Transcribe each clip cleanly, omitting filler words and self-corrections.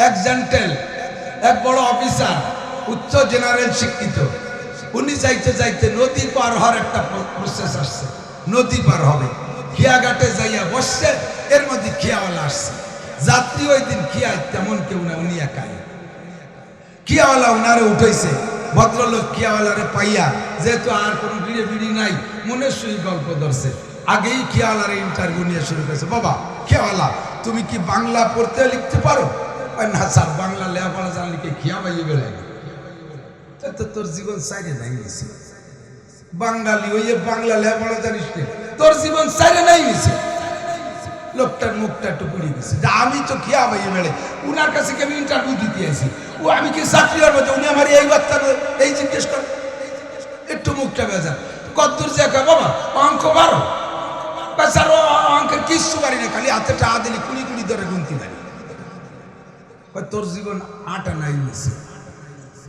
এক জেন্টেল, এক বড় অফিসার, উচ্চ জেনারেল শিক্ষিত, উনি যাইতে যাইতে নদী পার হওয়ার একটা প্রসেস আসছে। নদী পার হবে, খিয়াঘাটে যাইয়া বসছে, এর মধ্যে খিয়াওয়ালা আসছে। যাত্রী ওই দিন খিয়ায় তেমন কেউ না, উনি একাই। খিয়াওয়ালা উনারে উঠাইছে। ভদ্রলোক খিয়াওয়ালারে পাইয়া, যেহেতু আর কোনো বিড়ে বিড়ি নাই, মনে সুই গল্প ধরছে। আগেই খিয়াওয়ালারে ইন্টারভিউ নিয়ে শুরু করেছে। বাবা খিয়াওয়ালা, তুমি কি বাংলা পড়তে লিখতে পারো? না স্যার, বাংলা লেখাপড়া জানলে কি খিয়া পাইয়ে বেড়াই? তো তোর জীবন সাইডে নাই গেছে। বাঙালি ওই বাংলা লেখাপড়া জানিস না, তোর জীবন সাইডে নাই গেছে। লোকটার মুখটা একটু পুড়িয়ে গেছে। আমি তো খিয়া পাইয়ে বেড়ে, উনার কাছে কি আমি ইন্টারভিউ দিতে আসি? ও আমি কি চাকরি হওয়ার মধ্যে? উনি আমার এই বাচ্চা এই জিজ্ঞেস করে, একটু মুখটা বেজা। কদ্দূর যে বাবা অঙ্ক পারো? স্যার অঙ্কের কিচ্ছু পারি না, খালি হাতে টা দিলি কুড়ি কুড়ি ধরে গুনতি পারি। তোর জীবন আটা নাই গেছে।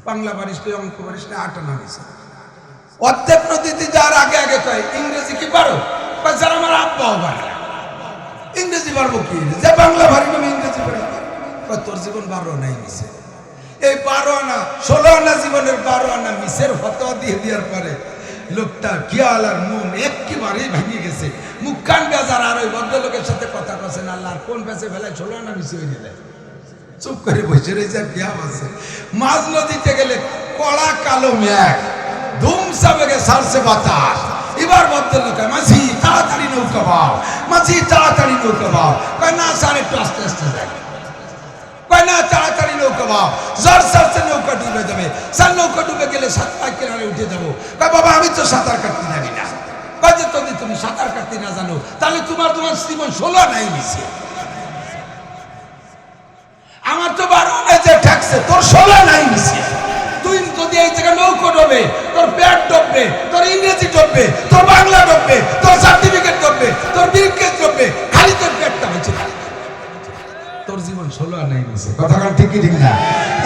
বাংলা পারিস না, অঙ্ক পারিস না, আটা না গেছে। অর্ধেক নদীতে যাওয়ার আগে আগে কয় ইংরেজি কি পারো? স্যার আমার আব্বাও পারে। ইংরেজি পারবো কি? যে বাংলা পারি না, ইংরেজি পারি। তোর জীবন 12 নাই গেছে। এই 12 আনা 16 আনা জীবনের 12 আনা মিসের ফতোয়া দিয়ে দেওয়ার পরে লোকটা খিয়ালার মন একেবারেই ভেঙে গেছে। মুখ কান বেজার। আর ওই ভদ্রলোকের সাথে কথা বলছেন, আল্লাহর কোন পেছে ফেলায় 16 আনা মিশে হয়ে গেলে চুপ করে বসে রয়েছে। খিয়া আছে মাঝ নদীতে গেলে কড়া কালো মেঘ, ধুমসা বেগে সারছে বাতাস। এবার ভদ্রলোক, মাঝি তাড়াতাড়ি নৌকা বাও, মাঝি তাড়াতাড়ি নৌকা বাও। কয় না স্যার, একটু আস্তে আস্তে যায়। কয় না তাড়াতাড়ি নৌকা বাও, জোর সারছে নৌকা ডুবে যাবে। স্যার নৌকা ডুবে গেলে সাঁতার কিনারে উঠে যাবো। কয় বাবা আমি তো সাঁতার কাটতে জানি না। কয় যে যদি তুমি সাঁতার কাটতে না জানো, তাহলে তোমার জীবন 16 নাই নিছে। আমার তো 12 নাই যে ঠেকছে, তোর 16 নাই নিছে। তুই যদি এই জায়গায় নৌকা ডুবে, তোর পেট ডুববে, তোর ইংরেজি ডুববে, তোর বাংলা ডুববে, তোর সার্টিফিকেট ডুববে, তোর বিলকেস ডুববে, খালি তোর পেটটা বেঁচে থাকবে। তোর জীবন 16 নাই গেছে। কথা কান ঠিক কি ঠিক না?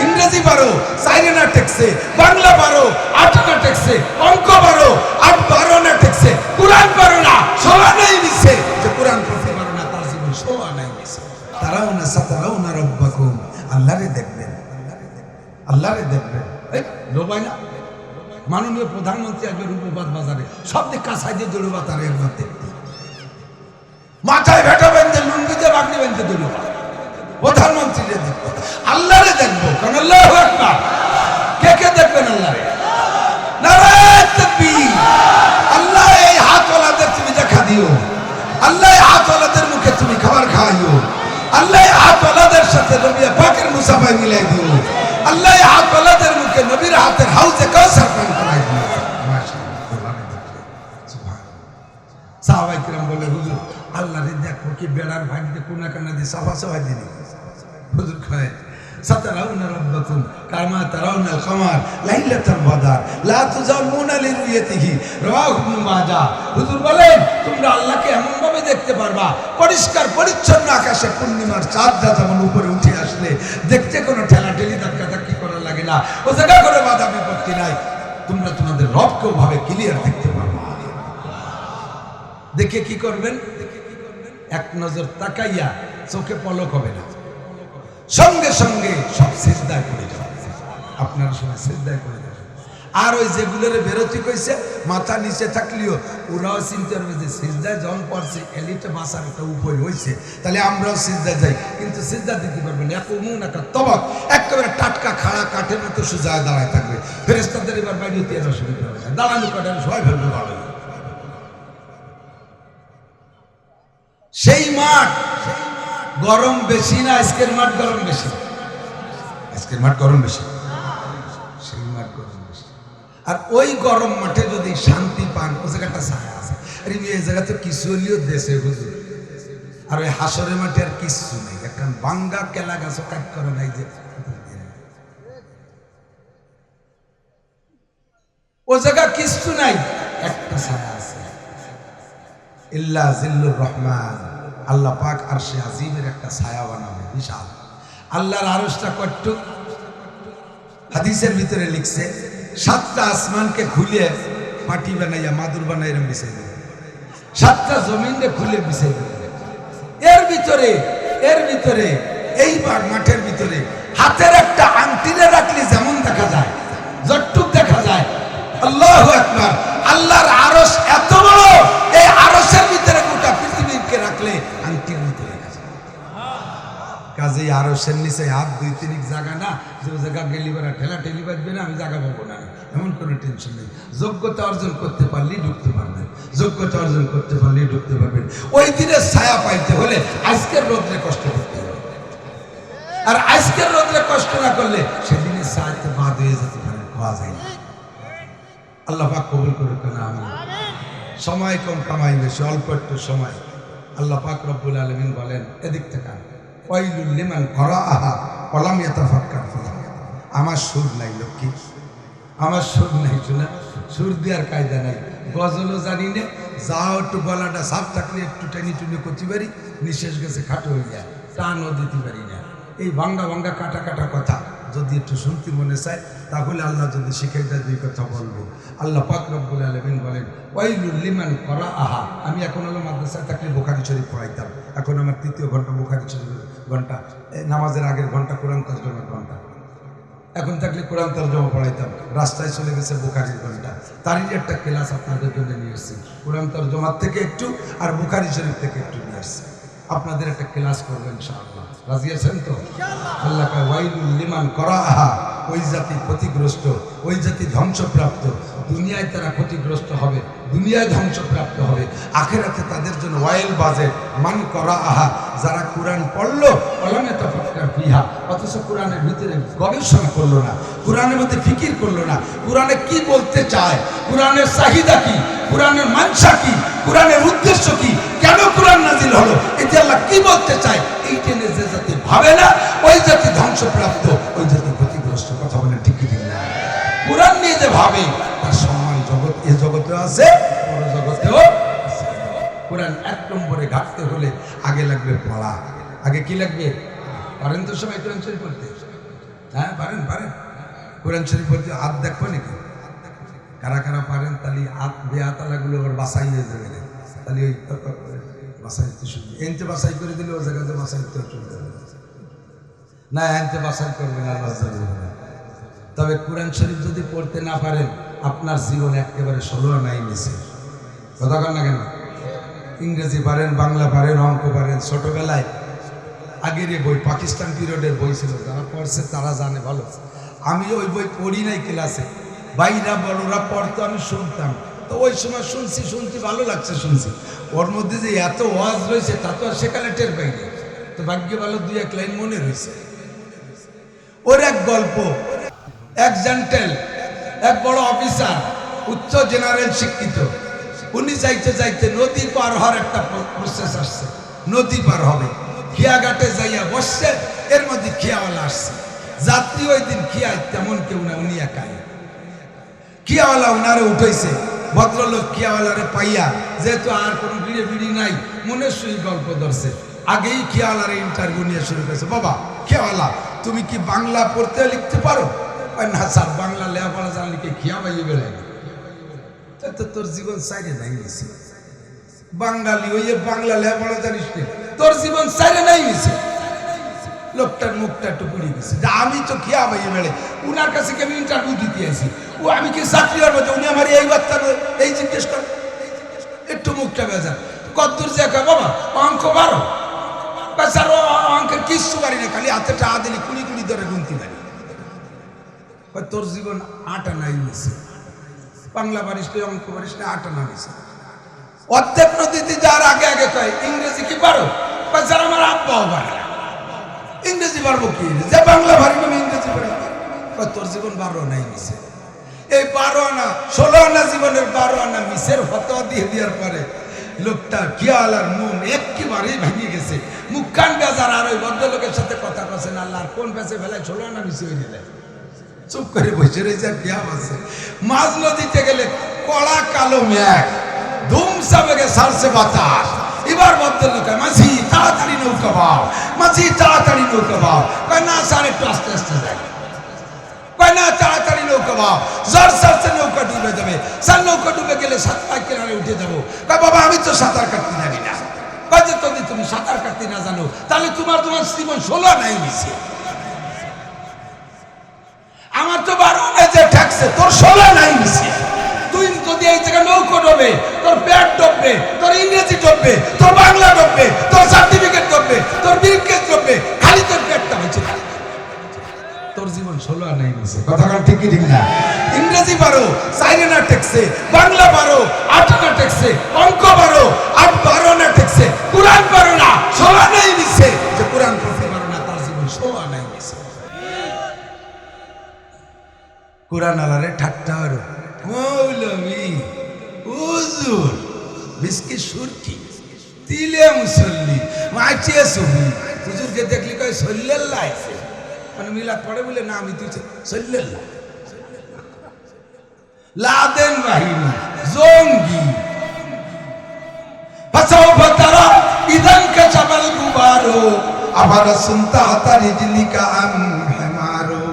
ইংরেজি পারো, চাইনা টেক্সে, বাংলা পারো, 8 আনা টেক্সে, অঙ্ক পারো, 12 আনা টেক্সে, কুরআন পারো না, 16 নাই গেছে। যে কুরআন পড়তে পারো না, তার জীবন 16 নাই গেছে। তারাউনা সাতারাউনা রাব্বাকুম, আল্লাহরে দেখবেন, আল্লাহরে দেখবেন। এই লোবাই না, মাননীয় প্রধানমন্ত্রী আজকে রূপবাদ বাজারে সব দিক কাছাই দিয়ে দৌড়বা, তার একবার দেখতে মাথায় ভেটা বেঁধে লুঙ্গিতে বাগনি বেঁধে দৌড়বা। প্রধানমন্ত্রী দেখবো, আল্লাহরে দেখবো। কারণ আল্লাহু আকবার। কে কে দেখবেন আল্লাহরে? নারায়ে তাকবীর। আল্লাহ এই হাতওয়ালাদের তুমি দেখা দিও, আল্লাহ এই হাতওয়ালাদের মুখে তুমি খাবার খাওয়াইও, আল্লাহ এই হাতওয়ালাদের সাথে নবী পাকের মুসাফায় মিলাই দিও, আল্লাহ এই হাতওয়ালাদের মুখে নবীর হাতের হাউজে কাউসার পান করাই দিও। মাশাআল্লাহ। সুবহানাল্লাহ। সাহাবায়ে কিরাম বলে, হুজুর আল্লাহরে দেখো কি বেড়ার ভাগিতে কোনা কানা দিয়ে সাফা সাফাই দিনি। হুজুর কয় সাতারাউনা রাব্বাকুম কামা তারাউনাল কামার লাইলাতাল বাদর লা তুজামুনা লিরুয়াতিহি রাওয়াহু ইবনে মাজাহ। হুজুর বলেন তোমরা আল্লাহকে এমন ভাবে দেখতে পারবা, পরিষ্কার পরিচ্ছন্ন আকাশে পূর্ণিমার চাঁদটা যেমন উপরে উঠে আসলে দেখতে কোনো ঠেলাঠেলি ধাক্কাধাক্কি করা লাগে না, ও জায়গা করে বাধা বিপত্তি নাই। তোমরা তোমাদের রবকে ওভাবে ক্লিয়ার দেখতে পারবা। দেখে কি করবেন? এক নজর তাকাইয়া চোখে পলক হবে না, সঙ্গে সঙ্গে সব সিজদায় পড়ে যাবে। আপনারা সবাই সিজদায় পড়ে যাবেন। আর ওই যেগুলোরে বেরোতে কইছে মাথা নিচে থাকলেও ওরাও চিন্তা করবে যে সিজদায় যখন পড়ছে এলিটা বাসার একটা উপায় হয়েছে, তাহলে আমরাও সিজদায় যাই। কিন্তু সিজদা দিতে পারবেন তবক, একেবারে টাটকা খাড়া কাঠের মতো সোজা দাঁড়ায় থাকবে। ফেরেশতাদের এবার বাইরে তেল অসুবিধা হবে না, দাঁড়ানো কাঠের সবাই ফেলবে ভালো। সেই মাঠ গরম বেশি না আজকের মাঠ গরম বেশি? আজকের মাঠ গরম বেশি, সেই মাঠ গরম বেশি। আর ওই গরম মাঠে যদি শান্তি পান, ও জায়গাটা ছায়া আছে। আর এই জায়গা তো কিছু হলেও দেশে হুজুর। আর ওই হাসরের মাঠে আর কিছু নেই, এখন বাঙ্গা কেলা গাছও কাট করে নাই। যে ও জায়গা কিছু নাই, একটা ছায়া আছে। ইল্লা জিল্লুর রহমান, আল্লাহ পাক আরশে আজিমের একটা ছায়া বানাবে বিশাল। আল্লাহর আরশটা কতটুক? হাদিসের ভিতরে লিখছে 7টা আসমানকে খুলে মাটি বানাইয়া মাদুর বানাইয়া বিছাই দেবে, 7টা জমিনকে খুলে বিছাই দেবে। এর ভিতরে এইবার মাঠের ভিতরে হাতের একটা আংটিরে রাখলে যেমন দেখা যায়, যতটুক দেখা যায়। আল্লাহু আকবার। আল্লাহর আরশ এত বড়, এই আরশের ভিতরে গোটা পৃথিবীকে রাখলে আংটির মতো দেখা যায়। কাজেই আরশের নিচে হাত 2-3 জায়গা না, যে জায়গা গেলি বেড়া ঠেলা ঠেলি বাজবে না, আমি জায়গা পাবো না, এমন কোনো টেনশন নেই। যোগ্যতা অর্জন করতে পারলেই ঢুকতে পারবেন, যোগ্যতা অর্জন করতে পারলেই ঢুকতে পারবেন। ওই দিনের ছায়া পাইতে হলে আজকের রোদ্রে কষ্ট করতে হবে, আর আজকের রোদ্রে কষ্ট না করলে সেদিনের ছায়াতে বাদ হয়ে যেতে পারে, পাওয়া যায় না। আল্লাহ পাক কবুল করুক না। আমি সময় কম, কামাই বেশি, অল্প একটু সময়। আল্লাহ পাক রব্বুল আলামিন বলেন, এদিক থেকে ওয়াইলুল লিমান ক্বারাআহা ওয়া লাম ইয়াতাফাক্কার ফিহা। আমার সুর নাই লক্ষ্মী, আমার সুর নাই, শোনা সুর দেওয়ার কায়দা নাই, গজলও জানি না, যাও একটু গলাটা সাফ থাকলে একটু টেনি টুনি করতে পারি, নিঃশ্বাস গেছে খাটো হয়ে যায়, টানও দিতে পারি না। এই ভাঙ্গা ভাঙ্গা কাটা কাটা কথা যদি একটু শুনতে মনে চায়, তাহলে আল্লাহ যদি শিখাই দেয় 2 কথা বলবো। আল্লাহ পাক রব্বুল আলামিন বলেন, ওয়াইলুল লিমান ক্বারাআহা। আমি এখন হলো মাদ্রাসায় থাকলে বুখারী শরীফ পড়াইতাম, এখন আমার 3য় ঘন্টা বুখারী শরীফের ঘন্টা, নামাজের আগের ঘন্টা কোরআন তরজমার ঘন্টা, এখন থাকলে কোরআন তরজমা পড়াইতাম। রাস্তায় চলে গেছে বুখারীর ঘন্টা, তারই একটা ক্লাস আপনাদের জন্য নিয়ে এসেছি। কোরআন তরজমার থেকে একটু আর বুখারী শরীফ থেকে একটু নিয়ে আসছি, আপনাদের একটা ক্লাস করবেন ইনশাআল্লাহ। রাজি আছেন তো? আল্লাহ কয় ওয়াইলুল লিমান ক্বারাআহা। ওই জাতি ক্ষতিগ্রস্ত, ওই জাতি ধ্বংসপ্রাপ্ত। দুনিয়ায় তারা ক্ষতিগ্রস্ত হবে, দুনিয়ায় ধ্বংসপ্রাপ্ত হবে, আখিরাতে তাদের জন্য ওয়াইল বাজে মান ক্বারাআহা। যারা কোরআন পড়লো ওয়ালাম ইয়াতাফাক্কার ফিহা, অথচ কোরআনের ভিতরে গবেষণা করলো না, কোরআনের মধ্যে ফিকির করলো না, কোরআনে কি বলতে চায়, কোরআনের চাহিদা কি, কোরআনের মানসা কি, কোরআনের উদ্দেশ্য কি, কেন কোরআন নাজিল হলো, এতে আল্লাহ কি বলতে চায়, এই টেনে যে জাতি ভাবে না, ওই জাতি ধ্বংসপ্রাপ্ত, ওই জাতি ক্ষতিগ্রস্ত। কথা বলে ঠিক কি না? কোরআন নিয়ে যে ভাবে তার সম্মান জগৎ, এ জগতেও আছে, পর জগতেও আছে। কোরআন 1 নম্বরে ঘাটতে হলে আগে লাগবে পড়া। আগে কি লাগবে? পারেন তো সবাই কোরআন শরীফ পড়তে? হ্যাঁ পারেন, পারেন কোরআন শরীফ পড়তে? হাত দেখবো নাকি? কারা কারা পারেন? তাহলে হাত বেহাতালাগুলো ওর বাসাই হয়ে যাবে, তাহলে ওই বাসাইতে শুনবে, এনতে বাসাই করে দিলে ওই জায়গাতে বাসাইতে চলতে হবে না, এনতে বাসাই করবেন আর বাসাই। তবে কোরআন শরীফ যদি পড়তে না পারেন, আপনার জীবন একেবারে 16 আনাই মিছে। কথা কন না কেন? ইংরেজি পারেন, বাংলা পারেন, অঙ্ক পারেন। ছোটবেলায় আগের বই, পাকিস্তান পিরিয়ডের বই ছিল, যারা পড়ছে তারা জানে ভালো। আমি ওই বই পড়ি নাই ক্লাসে, ভাইরা বড়রা পড়তো, আমি শুনতাম। তো ওই সময় শুনছি ভালো লাগছে, শুনছি। ওর মধ্যে যে এত ওয়াজ রয়েছে তা তো আর সেখানে টের পাইনি। তো ভাগ্য ভালো 2-1 লাইন মনে রয়েছে। ওর এক গল্প, এক জেন্টেল, এক বড় অফিসার, উচ্চ জেনারেল শিক্ষিত, উনি যাইতে নদী পার হওয়ার একটা প্রসেস আসছে। নদী পার হবে, খিয়াঘাটে যাইয়া বসছে, এর মধ্যে খিয়াওয়ালা আসছে। যাত্রী ওই দিন খিয়ায় তেমন কেউ না, উনি একাই। খিয়াওয়ালা উনারে উঠাইছে। ভদ্রলোক খিয়াওয়ালারে পাইয়া, যেহেতু আর কোনো বিড়ি নাই, মনে সুই গল্প ধরছে। আগেই খিয়াওয়ালারে ইন্টারভিউ নিয়ে শুরু করেছে। বাবা খিয়াওয়ালা, তুমি কি বাংলা পড়তে লিখতে পারো? না স্যার, বাংলা লেখাপড়া জানলে কি খিয়া পাইয়ে বেড়ায়? তো তোর জীবন সাইডে নাই গেছে। বাঙালি ওই বাংলা লেখাপড়া জানিস না, তোর জীবন সাইডে নাই গেছে। লোকটার মুখটা একটু পুড়ে গেছে, আমি তো খিয়া পাইয়ে বেড়ে, উনার কাছে কি আমি ইন্টারভিউ দিতে আসি? ও আমি কি চাকরি হওয়ার মধ্যে? উনি আমার এই বাচ্চা এই জিজ্ঞেস করে, একটু মুখটা বেজার। কদ্দূর যে বাবা অঙ্ক পারো? স্যার অঙ্কের কিচ্ছু পারি না, খালি হাতে টাকা দিলি 20 ধরে গুনতে পারি। তোর জীবন 8 আনাই গেছে। বাংলা পারিস না, অঙ্ক পারিস না, 8 আনা গেছে। অর্ধেক নদীতে যাওয়ার আগে আগে কয় ইংরেজি কি পারো? স্যার আমার আব্বাও পারে না। ইংরেজি পারবো কি? যে বাংলা পারি না, ইংরেজি পারি। তোর জীবন 12 আনাই গেছে। এই 12 আনা 16 আনা জীবনের 12 আনা মিসের ফতোয়া দিয়ে দেওয়ার পরে লোকটা খিয়ালার মন একেবারেই ভেঙে গেছে, মুখ কান বেজার। আর ওই ভদ্রলোকের সাথে কথা কছেন, আল্লাহর কোন পেছে ফেলায় 16 আনা মিশে হয়ে যায়। চুপ করে বসে রয়েছে, আর কিয়া আছে। মাঝ নদীতে গেলে কড়া কালো মেঘ, ধুমসা বেগে সারছে বাতাস। এবার ভদ্রলোক, মাঝি তাড়াতাড়ি নৌকা বাও, মাঝি তাড়াতাড়ি নৌকা বাও। কয় না স্যার, একটু আস্তে আস্তে যায়। কয় না তাড়াতাড়ি নৌকা বাও, জোর সারছে নৌকা ডুবে যাবে। স্যার নৌকা ডুবে গেলে 7 পা কিনারে উঠে যাবো। কয় বাবা আমি তো সাঁতার কাটতে জানি না। কয় যে যদি তুমি সাঁতার কাটতে না জানো, তাহলে তোমার জীবন 16 নাই মিশে। ঠেকছে, তোর ষোলো নাই মিশে। তুই যদি এই জায়গায় নৌকো ডোবে, তোর পেট ডুববে, তোর ইংরেজি ডুববে, তোর বাংলা ডুববে, তোর সার্টিফিকেট ডুববে, তোর ব্রিফকেস ডুববে, খালি তোর পেটটা হয়েছে। তোর জীবন ষোলো আর নাই মিশে। কথা কান ঠিকই ঠিক না? ইংরেজি পারো, চাইরে না ঠেকছে, বাংলা পারো, আট না ঠেকছে, অঙ্ক পারো, আট বারো না ঠেকছে, কোরআন পারো না, ষোলো নাই মিশে। যে কোরআন পড়তে পারো না, তার জীবন ষোলো নাই মিশে। কোরআন আলারে ঠাট্টা হলো, মৌলভী হুজুর বিস্কি সুরকি তিলে মুসল্লি মাচিয়ে সুবি হুজুরকে দেখলি কয় সল্লাল্লাহ আছে, মানে মিলাদ পড়ে বলে না, আমি তুই সল্লাল্লাহ। লাদেন বাহিনী জঙ্গি ফাসাউফা তারা ইদান কাশাফাল গুবারো আবার সুনতা তারিজলিকা আম হিমারো।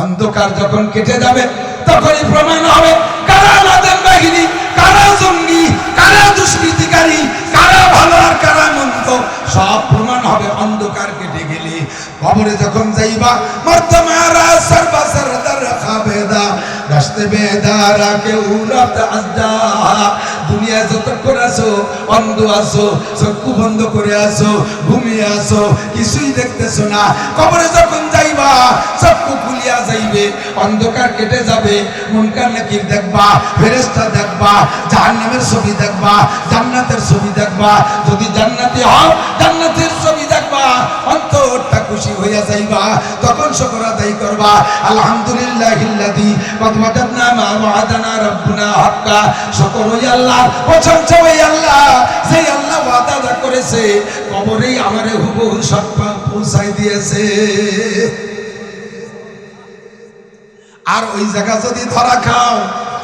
অন্ধকার যখন কেটে যাবে তখনই প্রমাণ হবে কারা লাদেন বাহিনী, কারা জঙ্গি, কারা দুষ্কৃতিকারী, কারা ভালো আর কারা মন্দ, সব প্রমাণ হবে অন্ধকার কেটে গেলে। কবরে যখন যাইবা মর্তমারা সরবা সরদার খাবেদা রাস্তে বেদারা কে উলাত আজদা। দুনিয়া যতক্ষণ আছো অন্ধ আছো, চক্ষু বন্ধ করে আছো, ঘুমিয়ে আছো, কিছুই দেখতেছো না। কবরে যখন যাইবা চক্ষু খুলিয়া যাইবে, অন্ধকার কেটে যাবে, মুনকার নাকির দেখবা, ফেরেশতা দেখবা, জাহান্নামের ছবি দেখবা, জান্নাতের ছবি দেখবা। যদি জান্নাতি হও জান্নাতের ছবি দেখবা, অন্তরটা খুশি হইয়া যাইবা। তখন শুকর আদায় করবা, আলহামদুলিল্লাহিল্লাযী কদ ওয়াদানা মা ওয়াদানা রাব্বুনা হাক্কা। শুকর ওই আল্লাহ, প্রশংসা ওই আল্লাহ, যে আল্লাহ ওয়াদা করেছে কবরেই আমারে হুবহু সব পৌঁছাই দিয়েছে। আর ওই জায়গা যদি ধরা খাও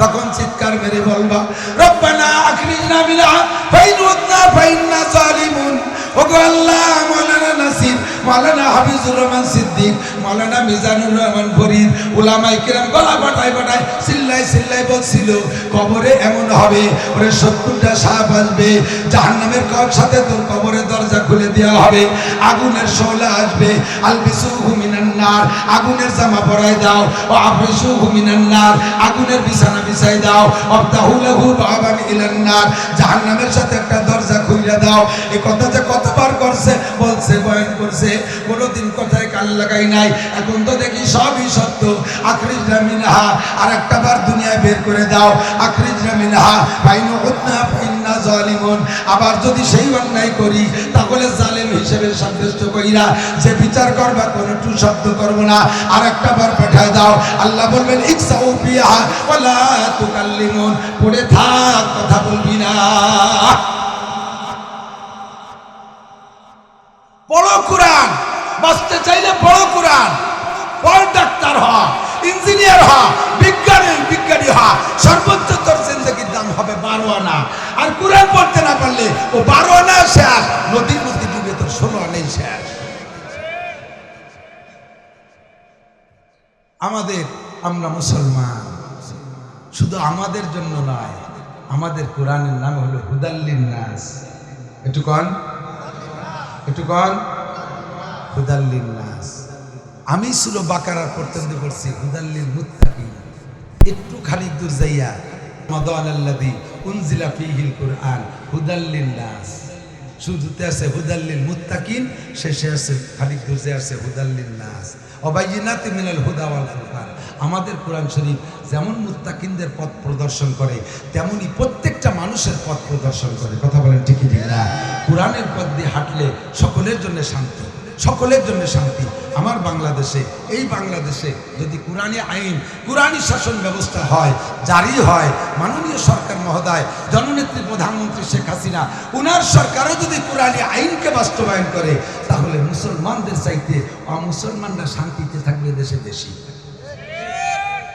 তখন চিৎকার মেরে বলবা রব্বানা আখরিজনা মিনহা ফাইন উদনা ফাইন্না জালিমুন। ওগো আল্লাহ, মাওলানা নাসির, মাওলানা হাফিজুর রহমান সিদ্দিক, মাওলানা মিজানুর রহমান ফরিদ, উলামায়ে কিরাম গলা বাটায় বাটায় চিল্লাই চিল্লাই বলছিল কবরে এমন হবে, ওরে 70টা সাপ আসবে, জাহান্নামের সাথে তোর কবরের দরজা খুলে দেওয়া হবে, আগুনের শোলা আসবে, আলবিসুহু মিনান নার, আগুনের জামা পরায় দাও, ও আফরিসুহু মিনান নার, আগুনের বিছানা বিছাই দাও, ওয়াফতাহু লাহু বাবান ইলান নার, জাহান্নামের সাথে একটা দরজা খুলে দাও। এই কথা যে কতবার করছে, বলছে, বয়ান করছে, কোনোদিন কথায় কান লাগাই নাই। এখন তো দেখি সবই সত্য। আখরিজনা মিনহা, আর একটা বার দুনিয়ায় বের করে দাও, আখরিজনা মিনহা ফাইন উদনা ফাইন্না জালিমুন। আবার যদি সেই অন্যায় করি তাহলে জালেম হিসেবে সাব্যস্ত কইরা যে বিচার করবা কোনো টু শব্দ করব না, আর একটা বার পাঠায় দাও। আল্লাহ বলবেন ইকসাউ ফিহা ওয়ালা তুকাল্লিমুন, পড়ে থাক, কথা বলবি না। পড়ো কোরআন, বাঁচতে চাইলে পড়ো কোরআন, পড়, ডাক্তার হ, ইঞ্জিনিয়ার হ, বিজ্ঞানী হ, সর্বোচ্চ তোর জিন্দেগির দাম হবে 12 আনা। আর কোরআন পড়তে না পারলে ও 12 আনা শেষ, নদীর মধ্যে ডুবে তোর 16 আনাই শেষ। আমরা মুসলমান, শুধু আমাদের জন্য নয়, আমাদের কোরআনের নাম হলো হুদাল্লিন নাস। একটু কন হুদাল্লিন নাস। আমি সূরা বাকারার পর্যন্ত পড়ছি হুদাল্লিল মুত্তাকিন। একটু খানিক দূর যাইয়া রমাদানাল্লাযী উনজিলা ফীহিল কুরআন হুদাল্লিন নাস, শুরুতে আছে হুদাল্লিল মুত্তাকিন, শেষে আছে খানিক দূর যাইয়া আছে হুদাল্লিন নাস ওয়াবাইয়িনাতি মিনাল হুদা ওয়াল ফুরকান। আমাদের কোরআন শরীফ যেমন মুত্তাকিনদের পথ প্রদর্শন করে, তেমনি প্রত্যেকটা মানুষের পথ প্রদর্শন করে। কথা বলেন ঠিক কি না? কোরআনের পথ দিয়ে হাঁটলে সকলের জন্য শান্তি, সকলের জন্য শান্তি। আমার বাংলাদেশে, এই বাংলাদেশে যদি কোরআনী আইন, কোরআনী শাসন ব্যবস্থা হয়, জারি হয়, মাননীয় সরকার মহোদয়, জননেত্রী প্রধানমন্ত্রী শেখ হাসিনা, উনার সরকারও যদি কোরআনী আইনকে বাস্তবায়ন করে, তাহলে মুসলমানদের চাইতে অমুসলমানরা শান্তিতে থাকবে দেশে বেশি।